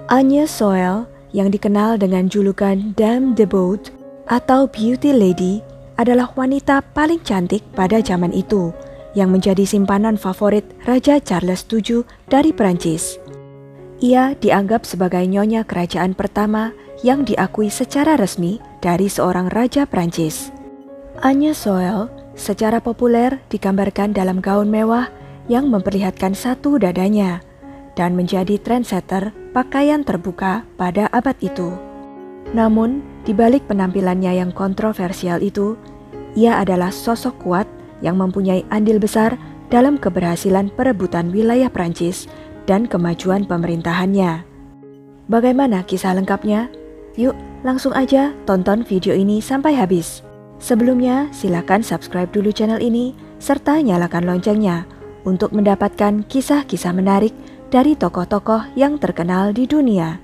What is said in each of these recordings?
Agnes Soel, yang dikenal dengan julukan Dame de Beauté atau Beauty Lady, adalah wanita paling cantik pada zaman itu, yang menjadi simpanan favorit Raja Charles VII dari Prancis. Ia dianggap sebagai nyonya kerajaan pertama yang diakui secara resmi dari seorang raja Prancis. Agnes Soel secara populer digambarkan dalam gaun mewah yang memperlihatkan satu dadanya dan menjadi trendsetter pakaian terbuka pada abad itu. Namun, di balik penampilannya yang kontroversial itu, ia adalah sosok kuat yang mempunyai andil besar dalam keberhasilan perebutan wilayah Prancis dan kemajuan pemerintahannya. Bagaimana kisah lengkapnya? Yuk, langsung aja tonton video ini sampai habis. Sebelumnya, silakan subscribe dulu channel ini serta nyalakan loncengnya untuk mendapatkan kisah-kisah menarik dari tokoh-tokoh yang terkenal di dunia.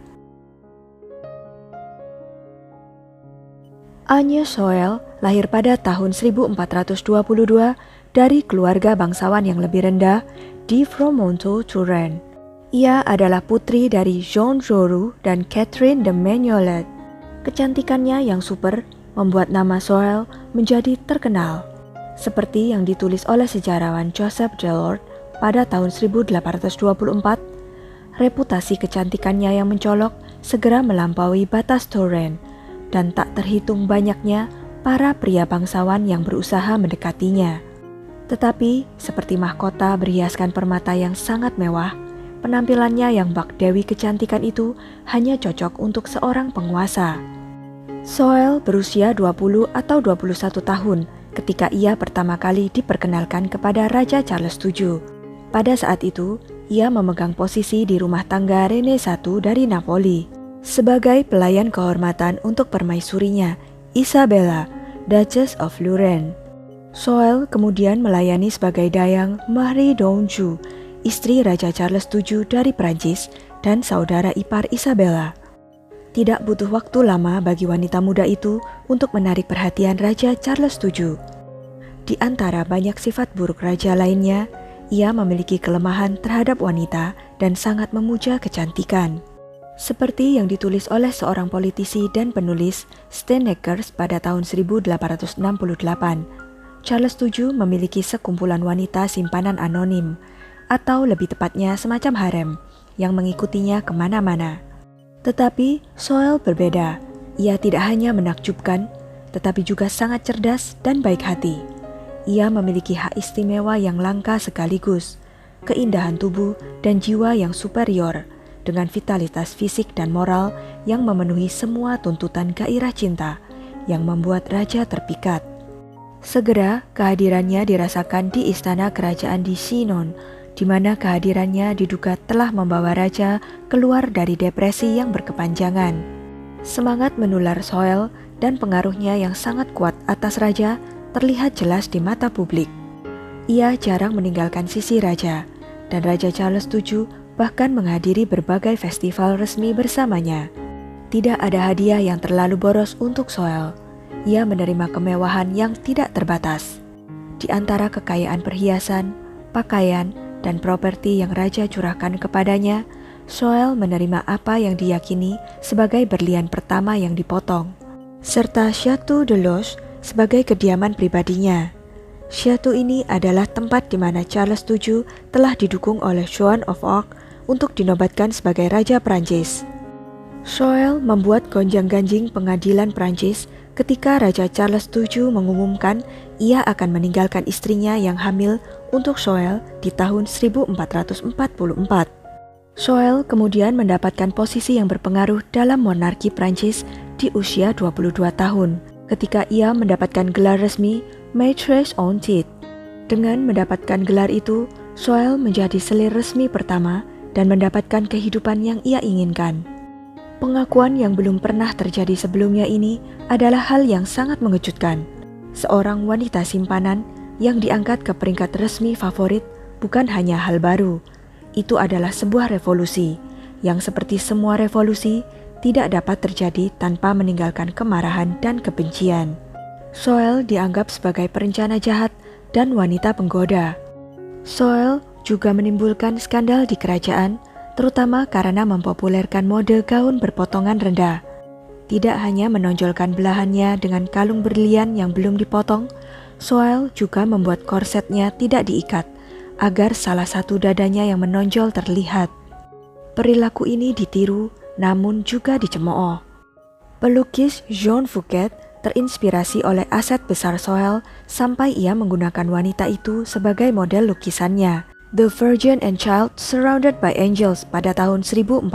Agnes Soel lahir pada tahun 1422 dari keluarga bangsawan yang lebih rendah di Fromonteau-Touraine. Ia adalah putri dari Jean Jaurès dan Catherine de Mignolet. Kecantikannya yang super membuat nama Soel menjadi terkenal. Seperti yang ditulis oleh sejarawan Joseph Delord pada tahun 1824, reputasi kecantikannya yang mencolok segera melampaui batas Touraine, dan tak terhitung banyaknya para pria bangsawan yang berusaha mendekatinya. Tetapi, seperti mahkota berhiaskan permata yang sangat mewah, penampilannya yang bak dewi kecantikan itu hanya cocok untuk seorang penguasa. Soel berusia 20 atau 21 tahun ketika ia pertama kali diperkenalkan kepada Raja Charles VII. Pada saat itu, ia memegang posisi di rumah tangga Rene I dari Napoli sebagai pelayan kehormatan untuk permaisurinya, Isabella, Duchess of Lorraine. Soel kemudian melayani sebagai dayang Marie d'Anjou, istri Raja Charles VII dari Prancis dan saudara ipar Isabella. Tidak butuh waktu lama bagi wanita muda itu untuk menarik perhatian Raja Charles VII. Di antara banyak sifat buruk raja lainnya, ia memiliki kelemahan terhadap wanita dan sangat memuja kecantikan. Seperti yang ditulis oleh seorang politisi dan penulis Sten Eckers pada tahun 1868, Charles VII memiliki sekumpulan wanita simpanan anonim, atau lebih tepatnya semacam harem, yang mengikutinya kemana-mana. Tetapi Soel berbeda. Ia tidak hanya menakjubkan, tetapi juga sangat cerdas dan baik hati. Ia memiliki hak istimewa yang langka sekaligus, keindahan tubuh dan jiwa yang superior, dengan vitalitas fisik dan moral yang memenuhi semua tuntutan gairah cinta yang membuat raja terpikat. Segera kehadirannya dirasakan di istana kerajaan di Chinon, di mana kehadirannya diduga telah membawa raja keluar dari depresi yang berkepanjangan. Semangat menular Soel dan pengaruhnya yang sangat kuat atas raja terlihat jelas di mata publik. Ia jarang meninggalkan sisi raja, dan Raja Charles VII bahkan menghadiri berbagai festival resmi bersamanya. Tidak ada hadiah yang terlalu boros untuk Soel. Ia menerima kemewahan yang tidak terbatas. Di antara kekayaan perhiasan, pakaian, dan properti yang raja curahkan kepadanya, Soel menerima apa yang diyakini sebagai berlian pertama yang dipotong, serta Château de Loches sebagai kediaman pribadinya. Château ini adalah tempat di mana Charles VII telah didukung oleh Joan of Arc untuk dinobatkan sebagai Raja Prancis. Soel membuat gonjang-ganjing pengadilan Prancis ketika Raja Charles VII mengumumkan ia akan meninggalkan istrinya yang hamil untuk Soel di tahun 1444. Soel kemudian mendapatkan posisi yang berpengaruh dalam monarki Prancis di usia 22 tahun ketika ia mendapatkan gelar resmi Maîtresse en titre. Dengan mendapatkan gelar itu, Soel menjadi selir resmi pertama dan mendapatkan kehidupan yang ia inginkan. Pengakuan yang belum pernah terjadi sebelumnya ini adalah hal yang sangat mengejutkan. Seorang wanita simpanan yang diangkat ke peringkat resmi favorit bukan hanya hal baru. Itu adalah sebuah revolusi yang seperti semua revolusi tidak dapat terjadi tanpa meninggalkan kemarahan dan kebencian. Soel dianggap sebagai perencana jahat dan wanita penggoda. Soel juga menimbulkan skandal di kerajaan terutama karena mempopulerkan mode gaun berpotongan rendah. Tidak hanya menonjolkan belahannya dengan kalung berlian yang belum dipotong, Soel juga membuat korsetnya tidak diikat, agar salah satu dadanya yang menonjol terlihat. Perilaku ini ditiru, namun juga dicemooh. Pelukis Jean Fouquet terinspirasi oleh aset besar Soel sampai ia menggunakan wanita itu sebagai model lukisannya, The Virgin and Child Surrounded by Angels pada tahun 1450.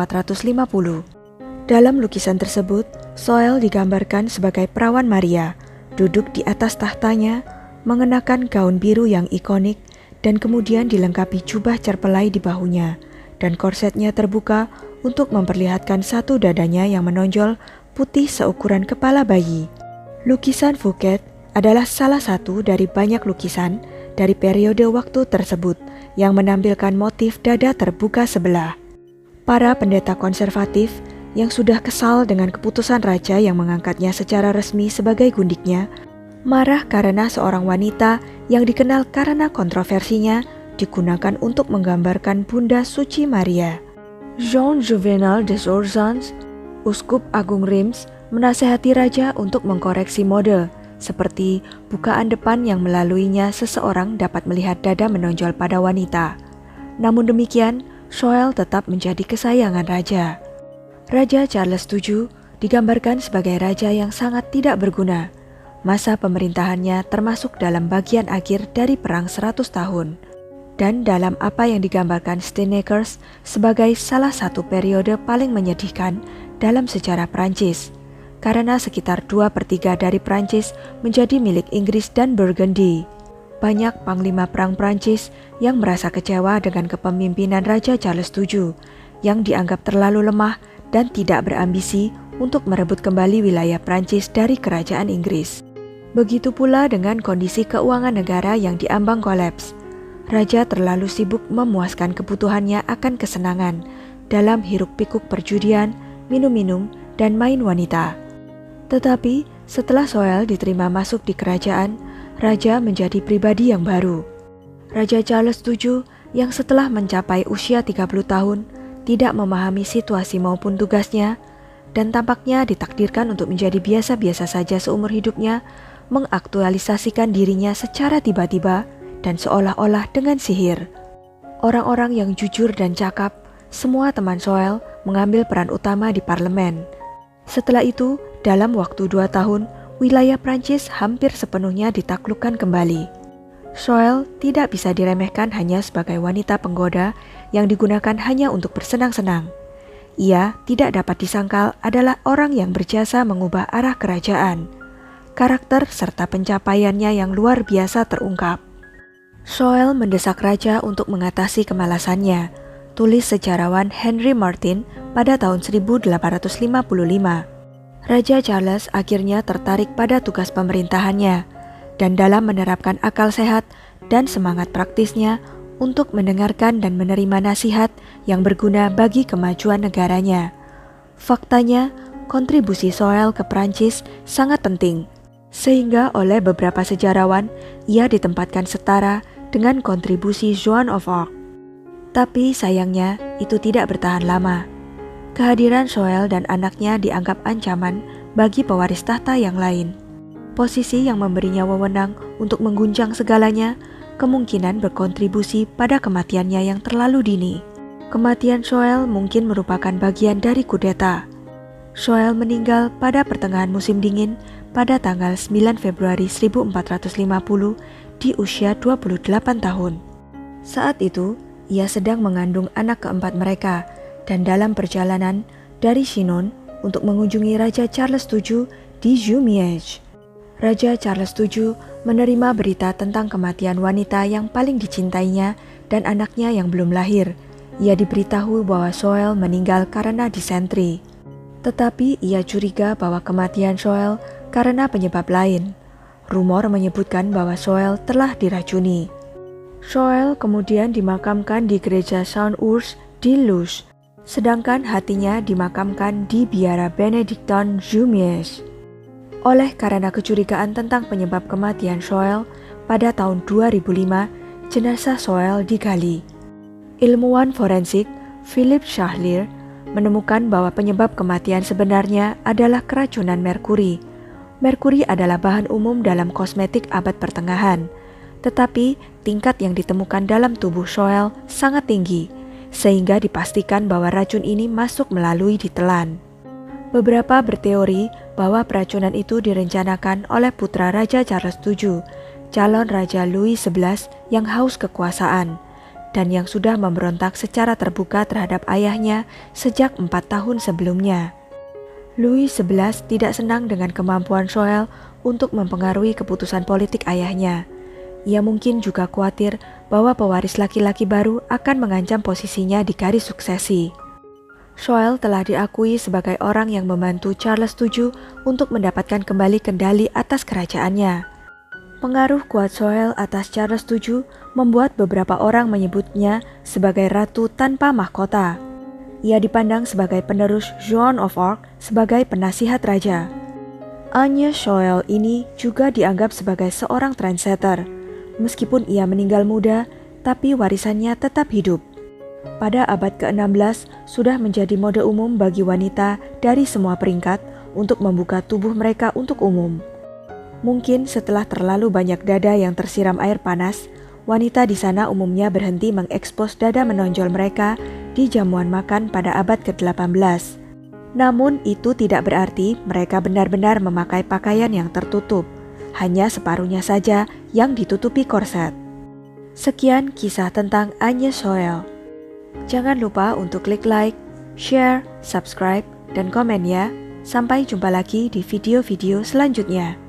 Dalam lukisan tersebut, Soel digambarkan sebagai perawan Maria, duduk di atas tahtanya, mengenakan gaun biru yang ikonik, dan kemudian dilengkapi jubah cerpelai di bahunya, dan korsetnya terbuka untuk memperlihatkan satu dadanya yang menonjol putih seukuran kepala bayi. Lukisan Fouquet adalah salah satu dari banyak lukisan dari periode waktu tersebut yang menampilkan motif dada terbuka sebelah. Para pendeta konservatif yang sudah kesal dengan keputusan raja yang mengangkatnya secara resmi sebagai gundiknya, marah karena seorang wanita yang dikenal karena kontroversinya digunakan untuk menggambarkan Bunda Suci Maria. Jean Juvenal des Orsans, Uskup Agung Reims, menasehati raja untuk mengkoreksi mode, seperti bukaan depan yang melaluinya seseorang dapat melihat dada menonjol pada wanita. Namun demikian, Soel tetap menjadi kesayangan raja. Raja Charles VII digambarkan sebagai raja yang sangat tidak berguna. Masa pemerintahannya termasuk dalam bagian akhir dari Perang 100 tahun. Dan dalam apa yang digambarkan Steinekers sebagai salah satu periode paling menyedihkan dalam sejarah Prancis, karena sekitar 2/3 dari Prancis menjadi milik Inggris dan Burgundy. Banyak panglima perang Prancis yang merasa kecewa dengan kepemimpinan Raja Charles VII yang dianggap terlalu lemah dan tidak berambisi untuk merebut kembali wilayah Prancis dari kerajaan Inggris. Begitu pula dengan kondisi keuangan negara yang diambang kolaps. Raja terlalu sibuk memuaskan kebutuhannya akan kesenangan dalam hiruk-pikuk perjudian, minum-minum, dan main wanita. Tetapi setelah Soel diterima masuk di kerajaan, Raja menjadi pribadi yang baru. Raja Charles VII yang setelah mencapai usia 30 tahun tidak memahami situasi maupun tugasnya, dan tampaknya ditakdirkan untuk menjadi biasa-biasa saja seumur hidupnya, mengaktualisasikan dirinya secara tiba-tiba dan seolah-olah dengan sihir. Orang-orang yang jujur dan cakap, semua teman Soel mengambil peran utama di parlemen. Setelah itu, dalam waktu 2 tahun, wilayah Prancis hampir sepenuhnya ditaklukkan kembali. Soel tidak bisa diremehkan hanya sebagai wanita penggoda yang digunakan hanya untuk bersenang-senang. Ia tidak dapat disangkal adalah orang yang berjasa mengubah arah kerajaan. Karakter serta pencapaiannya yang luar biasa terungkap. Soel mendesak raja untuk mengatasi kemalasannya, tulis sejarawan Henry Martin pada tahun 1855. Raja Charles akhirnya tertarik pada tugas pemerintahannya, dan dalam menerapkan akal sehat dan semangat praktisnya untuk mendengarkan dan menerima nasihat yang berguna bagi kemajuan negaranya. Faktanya, kontribusi Soel ke Prancis sangat penting, sehingga oleh beberapa sejarawan ia ditempatkan setara dengan kontribusi Joan of Arc. Tapi sayangnya itu tidak bertahan lama. Kehadiran Soel dan anaknya dianggap ancaman bagi pewaris tahta yang lain. Posisi yang memberinya wewenang untuk mengguncang segalanya kemungkinan berkontribusi pada kematiannya yang terlalu dini. Kematian Soel mungkin merupakan bagian dari kudeta. Soel meninggal pada pertengahan musim dingin pada tanggal 9 Februari 1450 di usia 28 tahun. Saat itu, ia sedang mengandung anak keempat mereka dan dalam perjalanan dari Chinon untuk mengunjungi Raja Charles VII di Jumièges. Raja Charles VII menerima berita tentang kematian wanita yang paling dicintainya dan anaknya yang belum lahir. Ia diberitahu bahwa Soel meninggal karena disentri. Tetapi ia curiga bahwa kematian Soel karena penyebab lain. Rumor menyebutkan bahwa Soel telah diracuni. Soel kemudian dimakamkan di gereja Saint-Ours di Loos, sedangkan hatinya dimakamkan di biara Benedikton Jumièges. Oleh karena kecurigaan tentang penyebab kematian Soel, pada tahun 2005 jenazah Soel digali. Ilmuwan forensik Philip Schahler menemukan bahwa penyebab kematian sebenarnya adalah keracunan merkuri. Merkuri adalah bahan umum dalam kosmetik abad pertengahan, tetapi tingkat yang ditemukan dalam tubuh Schoell sangat tinggi, sehingga dipastikan bahwa racun ini masuk melalui ditelan. Beberapa berteori bahwa peracunan itu direncanakan oleh putra Raja Charles VII, calon Raja Louis XI yang haus kekuasaan, dan yang sudah memberontak secara terbuka terhadap ayahnya sejak 4 tahun sebelumnya. Louis XI tidak senang dengan kemampuan Schoell untuk mempengaruhi keputusan politik ayahnya. Ia mungkin juga khawatir bahwa pewaris laki-laki baru akan mengancam posisinya di garis suksesi. Schoell telah diakui sebagai orang yang membantu Charles VII untuk mendapatkan kembali kendali atas kerajaannya. Pengaruh kuat Schoell atas Charles VII membuat beberapa orang menyebutnya sebagai ratu tanpa mahkota. Ia dipandang sebagai penerus Joan of Arc sebagai penasihat raja. Agnes Schoell ini juga dianggap sebagai seorang trendsetter. Meskipun ia meninggal muda, tapi warisannya tetap hidup. Pada abad ke-16 sudah menjadi mode umum bagi wanita dari semua peringkat untuk membuka tubuh mereka untuk umum. Mungkin setelah terlalu banyak dada yang tersiram air panas, wanita di sana umumnya berhenti mengekspos dada menonjol mereka di jamuan makan pada abad ke-18. Namun itu tidak berarti mereka benar-benar memakai pakaian yang tertutup, hanya separuhnya saja yang ditutupi korset. Sekian kisah tentang Agnes Schoell. Jangan lupa untuk klik like, share, subscribe, dan komen ya. Sampai jumpa lagi di video-video selanjutnya.